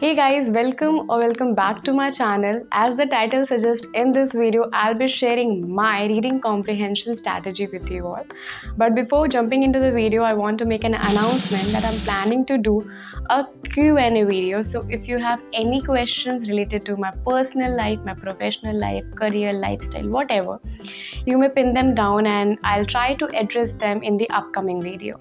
Hey guys, welcome back to my channel. As the title suggests, in this video I'll be sharing my reading comprehension strategy with you all. But before jumping into the video, I want to make an announcement that I'm planning to do a Q&A video. So if you have any questions related to my personal life, my professional life, career, lifestyle, whatever, you may pin them down and I'll try to address them in the upcoming video.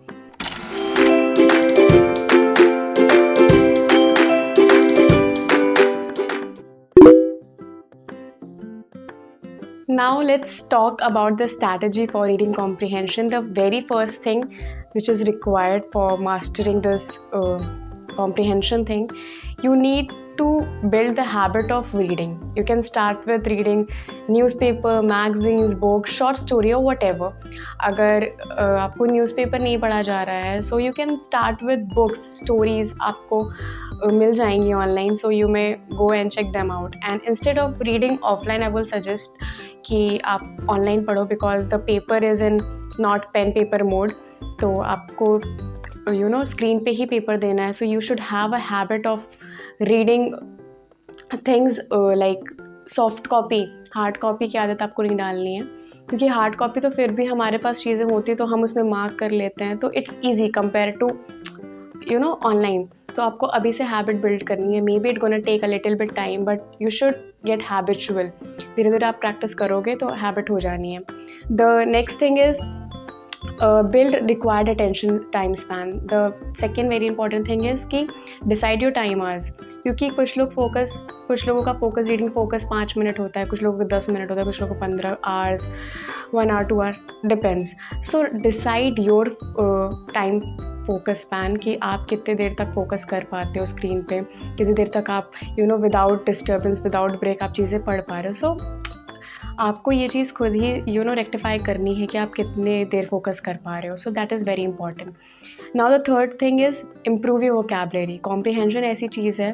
Now let's talk about the strategy for reading comprehension. The very first thing which is required for mastering this comprehension thing, you need to build the habit of reading. You can start with reading newspaper, magazines, books, short story or whatever. अगर आपको newspaper नहीं पढ़ा जा रहा है, so you can start with books, stories आपको मिल जाएंगी online, so you may go and check them out. And instead of reading offline, I will suggest कि आप ऑनलाइन पढ़ो because the paper is in not pen paper mode. तो आपको screen पे ही paper देना है. So you should have a habit of reading things like soft copy. Hard copy की आदत आपको नहीं डालनी है, क्योंकि हार्ड कॉपी तो फिर भी हमारे पास चीज़ें होती तो हम उसमें मार्क कर लेते हैं, तो it's easy compare to online. तो आपको अभी से हैबिट बिल्ड करनी है. Maybe it gonna take a little bit time, but you should get habitual. धीरे धीरे आप प्रैक्टिस करोगे तो हैबिट हो जानी है. The next thing is build required attention time span. The second very important thing is कि decide your time hours. क्योंकि कुछ लोगों का फोकस रीडिंग फोकस 5 मिनट होता है, कुछ लोगों को 10 मिनट होता है, कुछ लोगों को 15 hours, 1 hour, 2 hour, depends. So decide your time focus span कि आप कितने देर तक फोकस कर पाते हो स्क्रीन पे, कितनी देर तक आप विदाउट डिस्टर्बेंस, विदाउट ब्रेक आप चीज़ें पढ़ पा रहे हो. सो आपको ये चीज़ खुद ही रेक्टिफाई करनी है कि आप कितने देर फोकस कर पा रहे हो. So that is very important. Now the third thing is improve your vocabulary. Comprehension ऐसी चीज़ है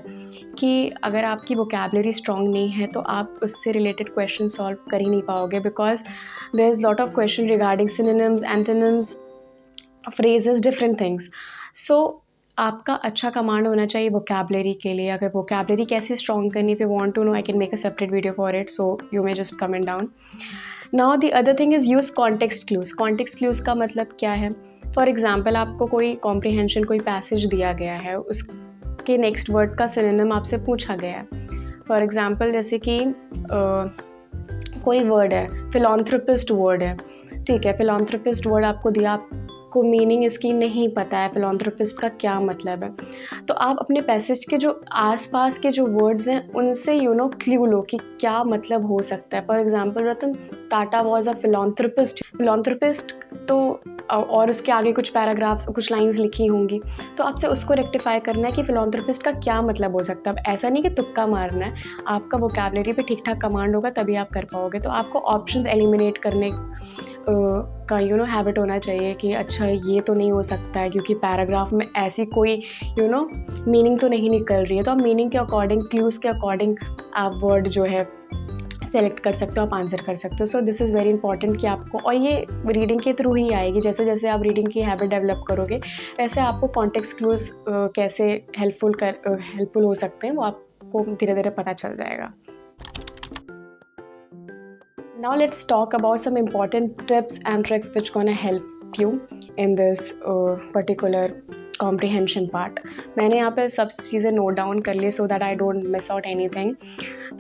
कि अगर आपकी वोकैबुलरी स्ट्रॉन्ग नहीं है तो आप उससे रिलेटेड क्वेश्चन सॉल्व कर ही नहीं पाओगे, because there is lot of question regarding synonyms, antonyms, phrases, different things. So आपका अच्छा कमांड होना चाहिए वोकैबुलरी के लिए. अगर वोकैबुलरी कैसे स्ट्रॉन्ग करनी, if you want to know, I can make a separate video for it, so you may just comment down. Now the other thing is use context clues. Context clues का मतलब क्या है? For example, आपको कोई comprehension, कोई passage दिया गया है, उसके नेक्स्ट वर्ड का सिनोनिम आपसे पूछा गया है. फॉर एग्जाम्पल, जैसे कि कोई वर्ड है, फिलॉन्थ्रोपिस्ट वर्ड है, ठीक है, फिलॉन्थ्रोपिस्ट वर्ड आपको दिया, आपको मीनिंग इसकी नहीं पता है, फिलॉन्थ्रोपिस्ट का क्या मतलब है, तो आप अपने पैसेज के जो आसपास के जो वर्ड्स हैं उनसे क्लू लो कि क्या मतलब हो सकता है. For example, Ratan Tata was a philanthropist, तो और उसके आगे कुछ पैराग्राफ्स, कुछ लाइंस लिखी होंगी, तो आपसे उसको रेक्टिफाई करना है कि फिलॉन्थ्रोपिस्ट का क्या मतलब हो सकता है. अब ऐसा नहीं कि तुक्का मारना है, आपका वोकैबुलरी पे ठीक ठाक कमांड होगा तभी आप कर पाओगे. तो आपको ऑप्शंस एलिमिनेट करने का हैबिट होना चाहिए कि अच्छा ये तो नहीं हो सकता है, क्योंकि पैराग्राफ में ऐसी कोई मीनिंग तो नहीं निकल रही है. तो आप मीनिंग के अकॉर्डिंग, क्लूज़ के अकॉर्डिंग आप वर्ड जो है सेलेक्ट कर सकते हो, आप आंसर कर सकते हो. So this is very important कि आपको, और ये रीडिंग के थ्रू ही आएगी. जैसे जैसे आप रीडिंग की हैबिट डेवलप करोगे वैसे आपको कॉन्टेक्स्ट क्लूज़ कैसे हेल्पफुल हो सकते हैं वो आपको धीरे धीरे पता चल जाएगा. Now let's talk about some important tips and tricks which gonna help you in this particular comprehension part. मैंने यहाँ पे सब चीज़ें नोट डाउन कर ली so that I don't miss out anything.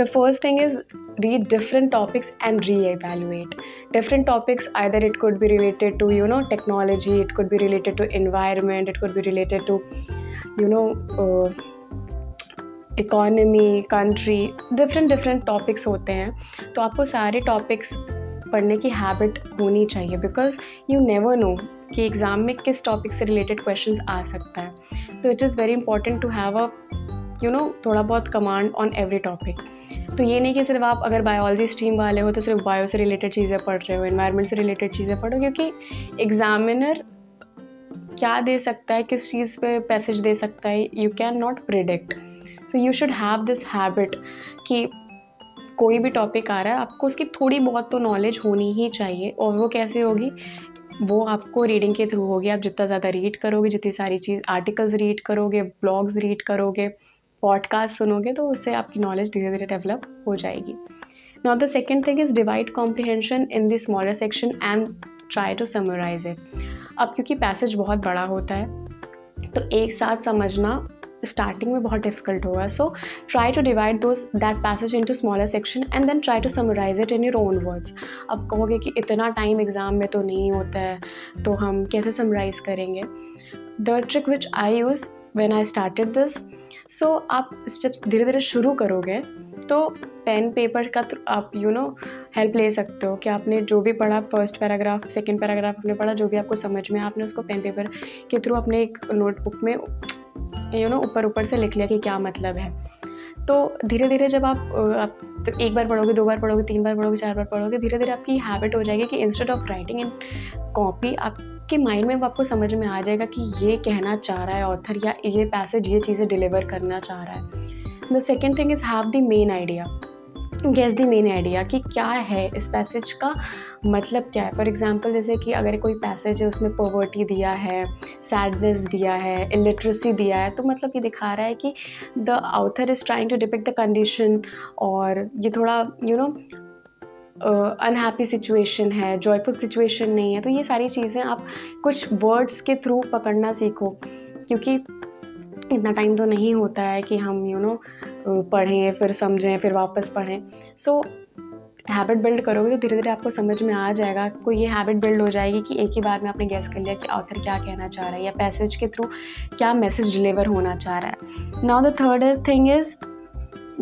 The first thing is read different topics and re-evaluate. Different topics, either it could be related to technology, it could be related to environment, it could be related to economy, country, different topics होते हैं. तो आपको सारे topics पढ़ने की habit होनी चाहिए, because you never know कि एग्ज़ाम में किस टॉपिक से रिलेटेड क्वेश्चंस आ सकता है. तो it is very important to have a थोड़ा बहुत कमांड ऑन एवरी टॉपिक. तो ये नहीं कि सिर्फ आप अगर बायोलॉजी स्ट्रीम वाले हो तो सिर्फ बायो से रिलेटेड चीज़ें पढ़ रहे हो, एनवायरनमेंट से रिलेटेड चीज़ें पढ़ो, क्योंकि एग्ज़ामिनर क्या दे सकता है, किस चीज़ पे पैसेज दे सकता है, you can not predict. So you should have this habit कि कोई भी टॉपिक आ रहा है आपको उसकी थोड़ी बहुत तो नॉलेज होनी ही चाहिए. और वो कैसे होगी? वो आपको रीडिंग के थ्रू होगी. आप जितना ज़्यादा रीड करोगे, जितनी सारी चीज़ आर्टिकल्स रीड करोगे, ब्लॉग्स रीड करोगे, पॉडकास्ट सुनोगे तो उससे आपकी नॉलेज धीरे धीरे डेवलप हो जाएगी. Now the second thing is divide comprehension in the smaller section and try to summarise it. अब क्योंकि पैसेज बहुत बड़ा होता है तो एक साथ समझना स्टार्टिंग में बहुत डिफिकल्ट होगा. So try to divide that passage into smaller section and then try to summarise it in your own words. अब कहोगे कि इतना टाइम एग्ज़ाम में तो नहीं होता है तो हम कैसे समराइज़ करेंगे. The trick which I use when I started this, so आप स्टेप्स धीरे धीरे शुरू करोगे तो पेन पेपर का आप हेल्प ले सकते हो कि आपने जो भी पढ़ा, फर्स्ट पैराग्राफ सेकंड पैराग्राफ आपने पढ़ा, जो भी आपको समझ में आपने उसको पेन पेपर के थ्रू अपने एक नोटबुक में ऊपर से लिख लिया कि क्या मतलब है. तो धीरे धीरे जब आप तो एक बार पढ़ोगे, 2 बार पढ़ोगे, 3 बार पढ़ोगे, 4 बार पढ़ोगे, धीरे धीरे आपकी हैबिट हो जाएगी कि instead of writing in copy आपके माइंड में वो आपको समझ में आ जाएगा कि ये कहना चाह रहा है ऑथर, या ये पैसेज ये चीज़ें डिलीवर करना चाह रहा है. The second thing is have the main idea. Guess the main idea कि क्या है इस पैसेज का मतलब क्या है. फॉर एग्जांपल जैसे कि अगर कोई पैसेज है उसमें पॉवर्टी दिया है, सैडनेस दिया है, इलिटरेसी दिया है, तो मतलब ये दिखा रहा है कि the author is trying to depict the condition, और ये थोड़ा अनहैप्पी सिचुएशन है, जॉयफुल सिचुएशन नहीं है. तो ये सारी चीज़ें आप कुछ वर्ड्स के थ्रू पकड़ना सीखो, क्योंकि इतना टाइम तो नहीं होता है कि हम पढ़ें फिर समझें फिर वापस पढ़ें. सो हैबिट बिल्ड करोगे तो धीरे धीरे आपको समझ में आ जाएगा. आपको ये हैबिट बिल्ड हो जाएगी कि एक ही बार में आपने गैस कर लिया कि ऑथर क्या कहना चाह रहा है या पैसेज के थ्रू क्या मैसेज डिलीवर होना चाह रहा है. Now the third thing is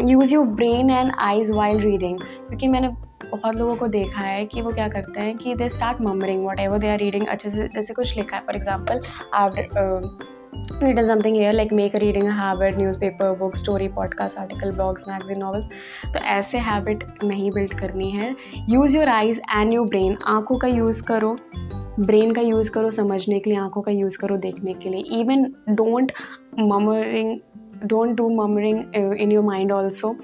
use your brain and eyes while reading. क्योंकि मैंने बहुत लोगों को देखा है कि वो क्या करते हैं कि they start murmuring whatever they are reading. अच्छे से जैसे कुछ लिखा है, फॉर एग्जाम्पल आप written something here like make a reading a habit, newspaper, book, story, podcast, article, blogs, magazine, novels. तो ऐसे हैबिट नहीं बिल्ड करनी है. Use your eyes and your brain. आँखों का यूज़ करो, ब्रेन का यूज़ करो समझने के लिए, आँखों का यूज़ करो देखने के लिए. Even don't do murmuring in your mind also.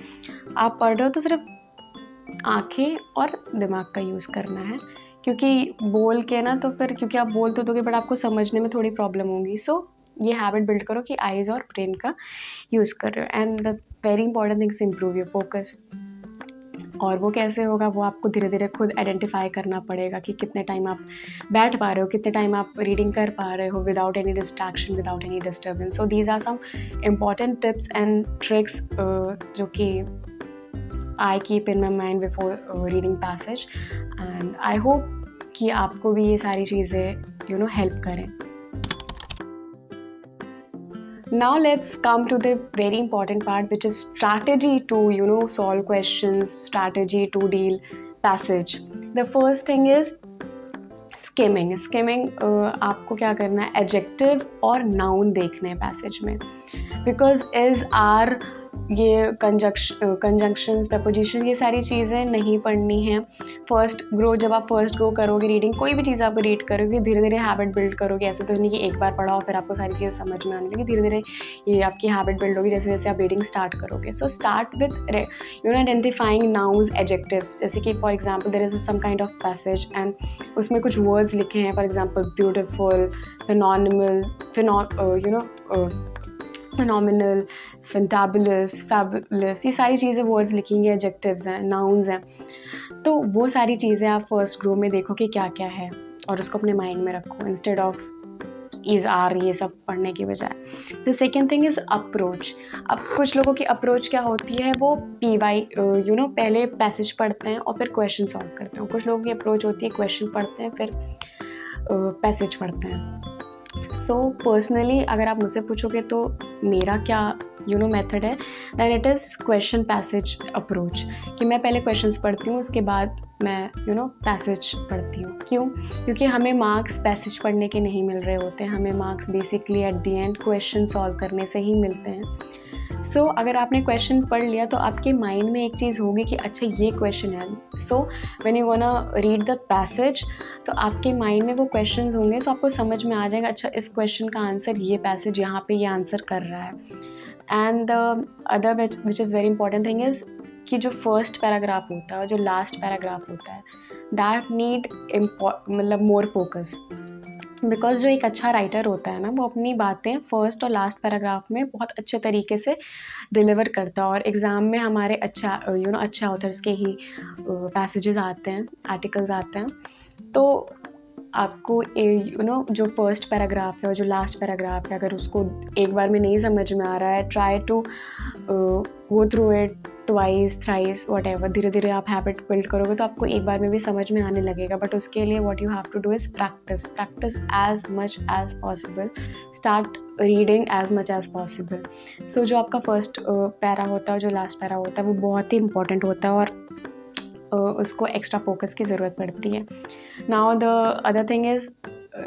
आप पढ़ रहे हो तो सिर्फ आँखें और दिमाग का यूज़ करना है, क्योंकि बोल के ना तो फिर क्योंकि आप बोल तो दोगे बट आपको समझने में थोड़ी प्रॉब्लम होगी. सो ये हैबिट बिल्ड करो कि आइज़ और ब्रेन का यूज़ कर रहे हो. And the very important things improve your focus. और वो कैसे होगा वो आपको धीरे धीरे खुद आइडेंटिफाई करना पड़ेगा कि कितने टाइम आप बैठ पा रहे हो, कितने टाइम आप रीडिंग कर पा रहे हो without any distraction, without any disturbance. So these are some important tips and tricks जो कि I keep in my mind before reading passage. And I hope कि आपको भी ये सारी चीज़ें हेल्प करें. Now let's come to the very important part, which is strategy to solve questions, strategy to deal passage. The first thing is skimming. आपको क्या करना है, एडजेक्टिव और नाउन देखने हैं पैसेज में, बिकॉज इज आर ये कंजंक्शंस, प्रपोजिशन, ये सारी चीज़ें नहीं पढ़नी हैं. जब आप फर्स्ट ग्रो करोगे रीडिंग, कोई भी चीज़ आप रीड करोगे धीरे धीरे हैबिट बिल्ड करोगे. ऐसे तो नहीं कि एक बार पढ़ाओ फिर आपको सारी चीज़ें समझ में आने लगी. धीरे धीरे ये आपकी हैबिट बिल्ड होगी जैसे जैसे आप रीडिंग स्टार्ट करोगे. So start with identifying nouns, adjectives. जैसे कि for example there is some kind of passage and उसमें कुछ वर्ड्स लिखे हैं, for example beautiful, phenomenal, fantabulous, fabulous, ये सारी चीज़ें वर्ड्स लिखेंगे, एडजेक्टिव्स हैं, नाउन्स हैं. तो वो सारी चीज़ें आप फर्स्ट ग्रो में देखो कि क्या क्या है और उसको अपने माइंड में रखो इंस्टेड ऑफ इज़ आर ये सब पढ़ने की बजाय. The second thing is approach. अब कुछ लोगों की अप्रोच क्या होती है, वो PY पहले पैसेज पढ़ते हैं और फिर क्वेश्चन सॉल्व करते हैं. कुछ लोगों की अप्रोच होती है क्वेश्चन पढ़ते हैं फिर पैसेज पढ़ते हैं. सो पर्सनली अगर आप मुझसे पूछोगे तो मेरा क्या मेथड है, then it is question passage approach. कि मैं पहले क्वेश्चंस पढ़ती हूँ उसके बाद मैं पैसेज पढ़ती हूँ. क्यों? क्योंकि हमें मार्क्स पैसेज पढ़ने के नहीं मिल रहे होते हैं, हमें marks basically eight the and question solve करने से ही मिलते हैं. सो अगर आपने क्वेश्चन पढ़ लिया तो आपके माइंड में एक चीज़ होगी कि अच्छा ये क्वेश्चन है. So when you वांना read the passage तो आपके माइंड में वो क्वेश्चंस होंगे, तो आपको समझ में आ जाएगा अच्छा इस क्वेश्चन का आंसर ये पैसेज यहाँ पे ये आंसर कर रहा है. And the other which is very important thing is कि जो फर्स्ट पैराग्राफ होता है और जो लास्ट पैराग्राफ होता है दैट नीड मतलब मोर फोकस. बिकॉज जो एक अच्छा राइटर होता है ना, वो अपनी बातें फर्स्ट और लास्ट पैराग्राफ में बहुत अच्छे तरीके से डिलीवर करता है। और एग्ज़ाम में हमारे अच्छा अच्छे ऑथर्स के ही पैसेजेस आते हैं, आर्टिकल्स आते हैं। तो आपको जो फर्स्ट पैराग्राफ है और जो लास्ट पैराग्राफ है, अगर उसको एक बार में नहीं समझ में आ रहा है, try to go through it twice thrice whatever. धीरे धीरे आप हैबिट बिल्ड करोगे तो आपको एक बार में भी समझ में आने लगेगा। बट उसके लिए what you have to do is practice as much as possible, start reading as much as possible. So जो आपका फर्स्ट पैरा होता है, जो लास्ट पैरा होता है, वो बहुत ही इंपॉर्टेंट होता है और उसको एक्स्ट्रा फोकस की ज़रूरत पड़ती है। Now the other thing is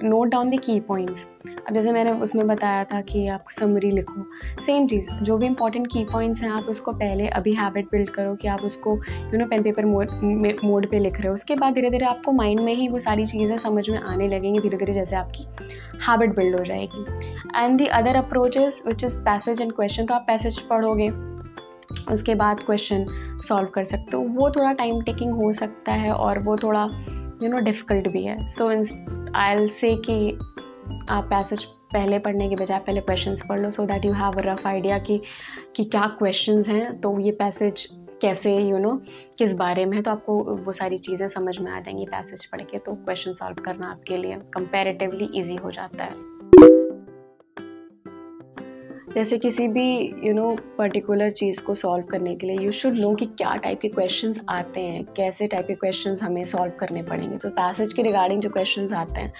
note down the key points. अब जैसे मैंने उसमें बताया था कि आप समरी लिखो, सेम चीज़, जो भी इंपॉर्टेंट की पॉइंट्स हैं आप उसको पहले अभी हैबिट बिल्ड करो कि आप उसको पेन पेपर मोड पे लिख रहे हो। उसके बाद धीरे धीरे आपको माइंड में ही वो सारी चीज़ें समझ में आने लगेंगी, धीरे धीरे जैसे आपकी हैबिट बिल्ड हो जाएगी। And the other approach is which is passage and question. तो आप पैसेज पढ़ोगे, उसके बाद क्वेश्चन सॉल्व कर सकते हो। वो थोड़ा टाइम टेकिंग हो सकता है और वो थोड़ा डिफ़िकल्ट भी है। सो आई विल से कि आप पैसेज पहले पढ़ने के बजाय पहले क्वेश्चंस पढ़ लो, so that you have a rough idea कि क्या क्वेश्चंस हैं, तो ये पैसेज कैसे किस बारे में है। तो आपको वो सारी चीज़ें समझ में आ जाएंगी पैसेज पढ़ के, तो क्वेश्चन सॉल्व करना आपके लिए कंपैरेटिवली ईजी हो जाता है। जैसे किसी भी पर्टिकुलर चीज़ को सॉल्व करने के लिए यू शुड नो कि क्या टाइप के क्वेश्चंस आते हैं, कैसे टाइप के क्वेश्चंस हमें सॉल्व करने पड़ेंगे। तो पैसेज के रिगार्डिंग जो क्वेश्चंस आते हैं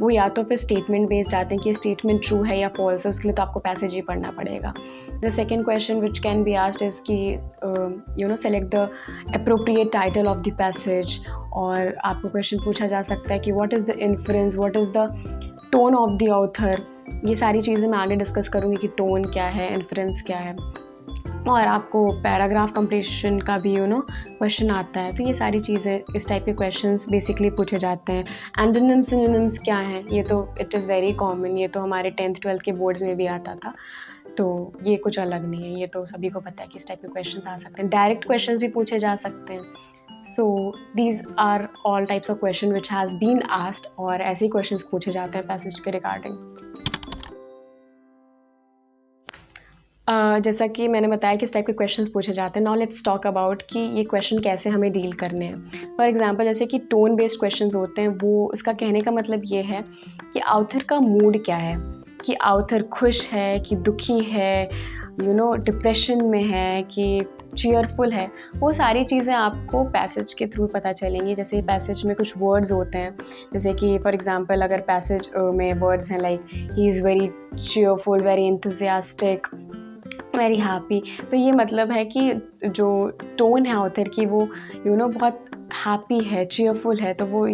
वो या तो फिर स्टेटमेंट बेस्ड आते हैं कि स्टेटमेंट ट्रू है या फॉल्स है, उसके लिए तो आपको पैसेज ही पढ़ना पड़ेगा। The second question which can be asked is कि select the appropriate title of the passage. और आपको क्वेश्चन पूछा जा सकता है कि what is the inference, what is the tone of the author. ये सारी चीज़ें मैं आगे डिस्कस करूँगी कि टोन क्या है, इन्फ्रेंस क्या है। और आपको पैराग्राफ कंप्लीशन का भी क्वेश्चन आता है। तो ये सारी चीज़ें, इस टाइप के क्वेश्चंस बेसिकली पूछे जाते हैं। एंटोनिम्स सिनोनिम्स क्या हैं, ये तो इट इज़ वेरी कॉमन, ये तो हमारे 10th 12th के बोर्ड्स में भी आता था, तो ये कुछ अलग नहीं है, ये तो सभी को पता है कि इस टाइप के क्वेश्चन आ सकते हैं। डायरेक्ट क्वेश्चन भी पूछे जा सकते हैं। So these are all types of question which has been asked, और ऐसे ही क्वेश्चंस पूछे जाते हैं पैसेज के रिगार्डिंग। जैसा कि मैंने बताया कि इस टाइप के क्वेश्चंस पूछे जाते हैं। नाउ लेट्स टॉक अबाउट कि ये क्वेश्चन कैसे हमें डील करने हैं। फॉर एग्जांपल जैसे कि टोन बेस्ड क्वेश्चंस होते हैं, वो उसका कहने का मतलब ये है कि ऑथर का मूड क्या है, कि ऑथर खुश है कि दुखी है, डिप्रेशन में है कि चीयरफुल है। वो सारी चीज़ें आपको पैसेज के थ्रू पता चलेंगी। जैसे पैसेज में कुछ वर्ड्स होते हैं, जैसे कि फॉर एग्जांपल अगर पैसेज में वर्ड्स हैं like he is very cheerful, very enthusiastic, very happy, तो ये मतलब है कि जो टोन है ऑथर की वो बहुत हैप्पी है, चीयरफुल है, तो वो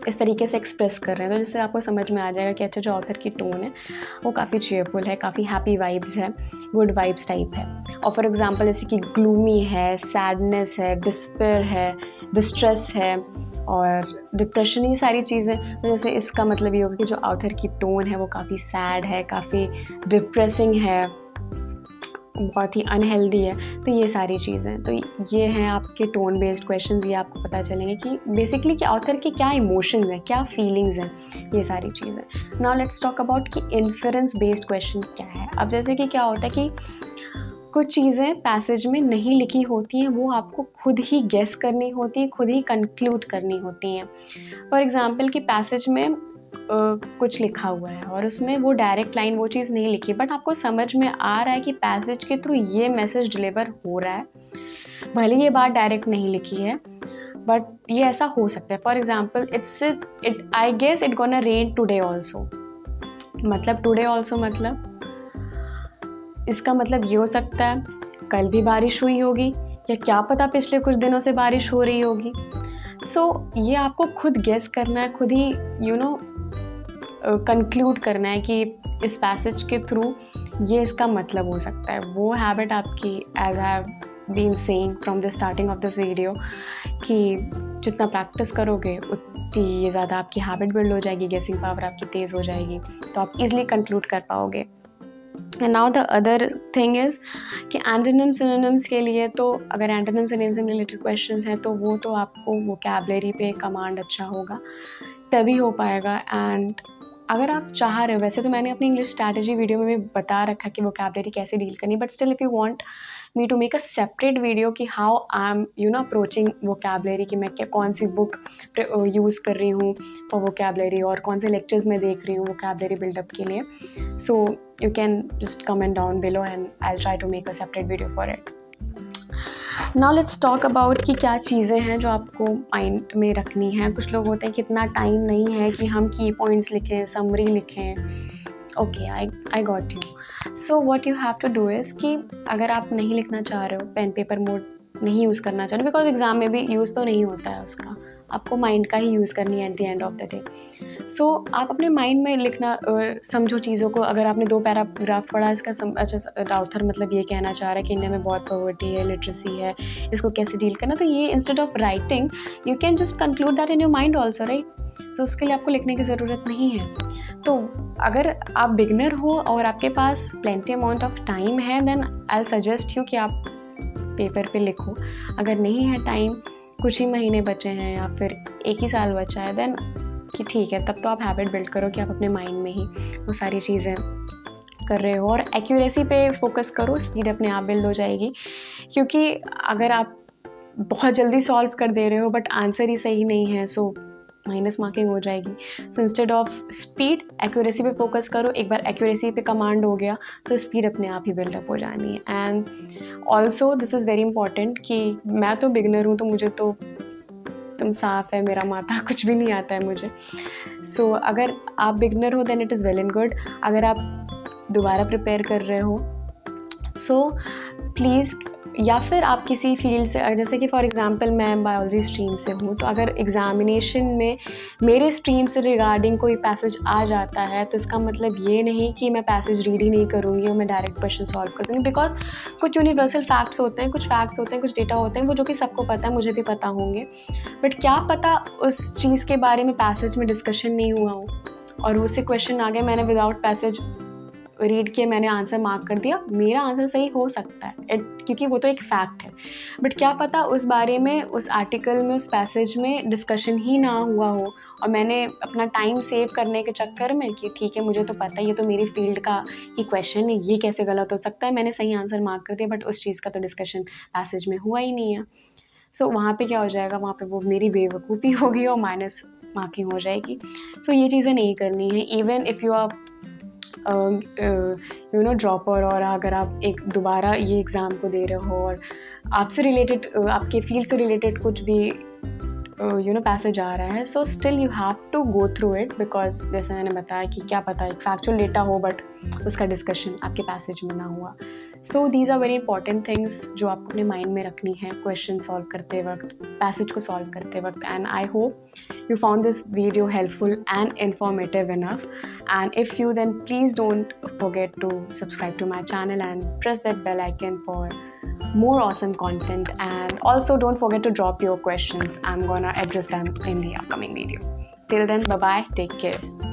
इस तरीके से एक्सप्रेस कर रहे हैं। तो जिससे आपको समझ में आ जाएगा कि अच्छा जो ऑथर की टोन है वो काफ़ी चीयरफुल है, काफ़ी हैप्पी वाइब्स है, गुड वाइब्स टाइप है। और फॉर एग्जांपल जैसे कि ग्लूमी है, सैडनेस है, डिस्पेयर है, डिस्ट्रेस है और डिप्रेशन, ये सारी चीज़ें। तो जैसे इसका मतलब ये होगा कि जो ऑथर की टोन है वो काफ़ी सैड है, काफ़ी डिप्रेसिंग है, बहुत ही अनहेल्दी है। तो ये सारी चीज़ें, तो ये हैं आपके टोन बेस्ड क्वेश्चंस। ये आपको पता चलेंगे कि बेसिकली कि ऑथर के क्या इमोशंस हैं, क्या फीलिंग्स हैं, ये सारी चीज़ें। नाउ लेट्स टॉक अबाउट कि इन्फरेंस बेस्ड क्वेश्चन क्या है। अब जैसे कि क्या होता है कि कुछ चीज़ें पैसेज में नहीं लिखी होती हैं, वो आपको खुद ही गेस करनी होती है, खुद ही कंक्लूड करनी होती हैं। फॉर एग्ज़ाम्पल कि पैसेज में कुछ लिखा हुआ है और उसमें वो डायरेक्ट लाइन वो चीज़ नहीं लिखी, बट आपको समझ में आ रहा है कि पैसेज के थ्रू ये मैसेज डिलीवर हो रहा है। भले ये बात डायरेक्ट नहीं लिखी है, बट ये ऐसा हो सकता है। For example it I guess it gonna rain today also. मतलब टुडे ऑल्सो मतलब इसका मतलब ये हो सकता है कल भी बारिश हुई होगी, या क्या पता पिछले कुछ दिनों से बारिश हो रही होगी। सो ये आपको खुद गेस करना है, खुद ही कंक्लूड करना है कि इस पैसेज के थ्रू ये इसका मतलब हो सकता है। वो हैबिट आपकी, as I have been saying from the starting of this video, कि जितना प्रैक्टिस करोगे उतनी ये ज़्यादा आपकी हैबिट बिल्ड हो जाएगी, गेसिंग पावर आपकी तेज़ हो जाएगी, तो आप इजीली कंक्लूड कर पाओगे। And now the other thing is कि एंटोनिम्स सिनोनिम्स के लिए, तो अगर एंटोनिम्स सिनोनिम्स से रिलेटेड क्वेश्चंस हैं तो वो आपको वोकैबुलरी पे कमांड अच्छा होगा तभी हो पाएगा। एंड अगर आप चाह रहे हो, वैसे तो मैंने अपनी इंग्लिश स्ट्रैटेजी वीडियो में भी बता रखा कि वोकैबुलरी कैसे डील करनी, but still if you want me to make a separate video कि how I am approaching vocabulary, कि मैं कौन सी बुक यूज़ कर रही हूँ फॉर वोकैबुलरी और कौन से लेक्चर्स में देख रही हूँ वोकैबुलरी बिल्डअप के लिए, so you can just comment down below and I will try to make a separate video for it. Now let's talk about कि क्या चीज़ें हैं जो आपको माइंड में रखनी है. कुछ लोग होते हैं कि इतना टाइम नहीं है कि हम की पॉइंट्स लिखें, समरी लिखें. Okay, I got you. So what you have to do is कि अगर आप नहीं लिखना चाह रहे हो, पेन पेपर मोड नहीं यूज़ करना चाह रहे हो, बिकॉज एग्ज़ाम में भी यूज़ तो नहीं होता है उसका, आपको माइंड का ही यूज़ करनी है at the end of the day. So आप अपने माइंड में लिखना समझो चीज़ों को. अगर आपने 2 पैराग्राफ पढ़ा, इसका अच्छा ऑथर मतलब ये कहना चाह रहा है कि इंडिया में बहुत पॉवर्टी है, लिटरेसी है, इसको कैसे डील करना, तो ये instead of writing you can just conclude that in your mind also, right. So उसके लिए आपको लिखने की ज़रूरत नहीं है. तो अगर आप बिगनर हो और आपके पास प्लेंटी अमाउंट ऑफ टाइम है, then I will suggest you कि आप पेपर पे लिखो. अगर नहीं है टाइम, कुछ ही महीने बचे हैं या फिर 1 ही साल बचा है, देन कि ठीक है, तब तो आप हैबिट बिल्ड करो कि आप अपने माइंड में ही वो सारी चीज़ें कर रहे हो. और एक्यूरेसी पे फोकस करो, स्पीड अपने आप बिल्ड हो जाएगी. क्योंकि अगर आप बहुत जल्दी सॉल्व कर दे रहे हो बट आंसर ही सही नहीं है, सो माइनस मार्किंग हो जाएगी. So instead of speed, accuracy पे फोकस करो. एक बार एक्यूरेसी पे कमांड हो गया तो स्पीड अपने आप ही बिल्डअप हो जानी है. And also this is very important कि मैं तो बिगनर हूँ, तो मुझे तो तुम साफ़ है मेरा माथा, कुछ भी नहीं आता है मुझे. सो अगर आप बिगनर हो then it is well and good. अगर आप दोबारा प्रिपेयर कर रहे हो, सो प्लीज़, या फिर आप किसी फील्ड से, जैसे कि फॉर एग्ज़ाम्पल मैं बायोलॉजी स्ट्रीम से हूँ, तो अगर एग्ज़ामिनेशन में मेरे स्ट्रीम से रिगार्डिंग कोई पैसेज आ जाता है, तो इसका मतलब ये नहीं कि मैं पैसेज रीड ही नहीं करूँगी और मैं डायरेक्ट क्वेश्चन सॉल्व कर दूँगी. बिकॉज कुछ यूनिवर्सल फैक्ट्स होते हैं, कुछ फैक्ट्स होते हैं, कुछ डेटा होते हैं वो जो कि सबको पता है, मुझे भी पता होंगे, बट क्या पता उस चीज़ के बारे में पैसेज में डिस्कशन नहीं हुआ हो और उससे क्वेश्चन आ गया, मैंने विदाउट पैसेज रीड किए मैंने आंसर मार्क कर दिया, मेरा आंसर सही हो सकता है क्योंकि वो तो एक फैक्ट है. बट क्या पता उस बारे में, उस आर्टिकल में, उस पैसेज में डिस्कशन ही ना हुआ हो और मैंने अपना टाइम सेव करने के चक्कर में कि ठीक है मुझे तो पता है, ये तो मेरी फील्ड का ही क्वेश्चन है, ये कैसे गलत हो सकता है, मैंने सही आंसर मार्क कर दिया, बट उस चीज़ का तो डिस्कशन पैसेज में हुआ ही नहीं है. सो वहाँ पे क्या हो जाएगा, वहाँ पे वो मेरी बेवकूफ़ी होगी और माइनस मार्किंग हो जाएगी. सो ये चीज़ें नहीं करनी है. Even if you are dropper, और अगर आप एक दोबारा ये एग्ज़ाम को दे रहे हो और आपसे रिलेटेड, आपके फील्ड से रिलेटेड कुछ भी पैसेज आ रहा है, so still you have to go through it. Because जैसे मैंने बताया कि क्या पता एक फैक्चुअल डेटा हो बट उसका डिस्कशन आपके पैसेज में ना हुआ. So these are very important things जो आपको अपने माइंड में रखनी है क्वेश्चन सॉल्व करते वक्त, पैसेज को सॉल्व करते वक्त. And I hope you found this video helpful and informative enough, and if you, then please don't forget to subscribe to my channel and press that bell icon for more awesome content. And also don't forget to drop your questions, I'm gonna address them in the upcoming video. Till then, bye bye, take care.